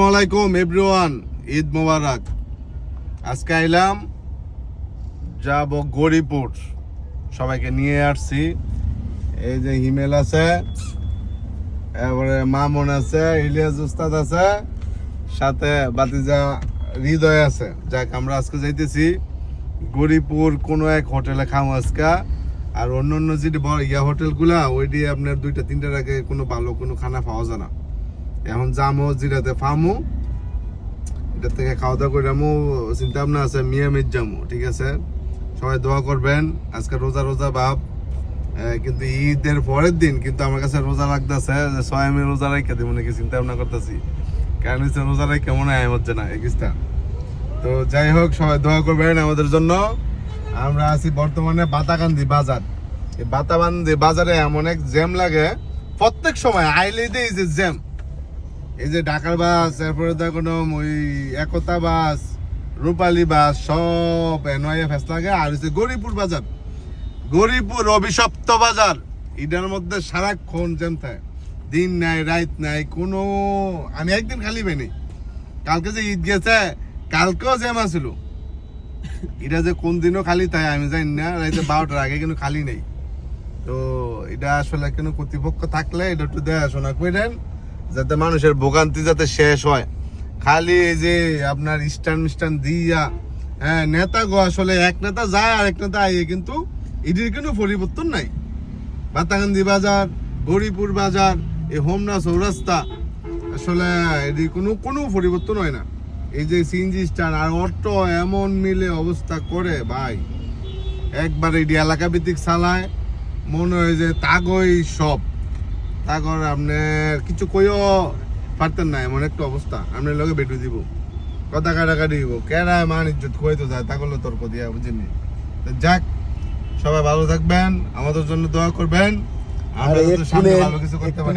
আলাইকুম এভরিওয়ান, ঈদ মোবারক। আজকে আইলাম যাব গরিপুর, সবাইকে নিয়ে আসছি। এই যে হিমেল আছে, এবারে মামুন আছে, ইলিয়াস উস্তাদ আছে, সাথে বাতিজা হৃদয় আছে। যাক, আমরা আজকে যাইতেছি গরিপুর কোনো এক হোটেলে খামো আজকে। আর অন্য যেটি বড় হোটেলগুলা ওইটি আপনার 2টা-3টার আগে কোনো ভালো কোনো খানা পাওয়া যায় না। এখন যামো জিরাতে ফামু, এটা থেকে খাওয়া দাওয়া করে যাবো, চিন্তা ভাবনা আছে মিয়ামির যাবো। ঠিক আছে, সবাই দোয়া করবেন। আজকে রোজা ভাব, কিন্তু ঈদের পরের দিন কিন্তু আমার কাছে রোজা লাগতেছে যে 6 মে রোজা রাখা দেবো নাকি চিন্তা ভাবনা করতেছি। কারণ হচ্ছে রোজা রাখা কেমন হচ্ছে না একিস্তা। তো যাই হোক, সবাই দোয়া করবেন আমাদের জন্য। আমরা আছি বর্তমানে বাতাকান্দি বাজার। এই বাতাকান্দি বাজারে এমন এক জ্যাম লাগে প্রত্যেক সময় আইলেই এই যে জ্যাম। এই যে ঢাকার বাস, এরপরে দেখুন ওই একতা বাস, রূপালী বাস, সব এনওয়াইএ ফেস লাগে। আর হচ্ছে গরিপুর বাজার, গরিপুর অভিশপ্ত বাজার, এটার মধ্যে সারাক্ষণ জ্যাম থাকে, দিন নাই রাত নাই কোনো। আমি একদিন খালি পাইনি, কালকে যে ঈদ গেছে কালকেও জ্যাম আসছিল। এটা যে কোন দিনও খালি তাই আমি জানি না, রাইতে 12টার আগে কিন্তু খালি নেই। তো এটা আসলে কোনো কর্তৃপক্ষ থাকলে এটা একটু দেখাশোনা করেন, যাতে মানুষের ভোগান্তি যাতে শেষ হয়। খালি এই যে আপনার স্ট্যান্ড দিয়া, হ্যাঁ, নেতা গো আসলে এক নেতা যায় আর এক নেতা আইয়ে, কিন্তু এটির কোনো পরিবর্তন নাই। বাতাকান্দি বাজার, গরিপুর বাজার, এই হোমনা চৌরাস্তা, আসলে এটির কোনো পরিবর্তন হয় না। এই যে সিএনজি স্ট্যান্ড আর অটো এমন মিলে অবস্থা করে ভাই, একবার এটি এলাকা ভিত্তিক চালায়, মনে হয় যে তাগই সব তাগর আপনার কিছু কইও পারতেন না, এমন একটা অবস্থা। আপনার লোকে বেটু দিব, কথা কাটাকাটি দিব, কেরা মান ইজ্জত খুঁয়াইতে যায়, তা করলে তর্ক দিয়া বুঝিনি। যাক, সবাই ভালো থাকবেন, আমাদের জন্য দোয়া করবেন, আমরা যাতে সামনে ভালো কিছু করতে পারি।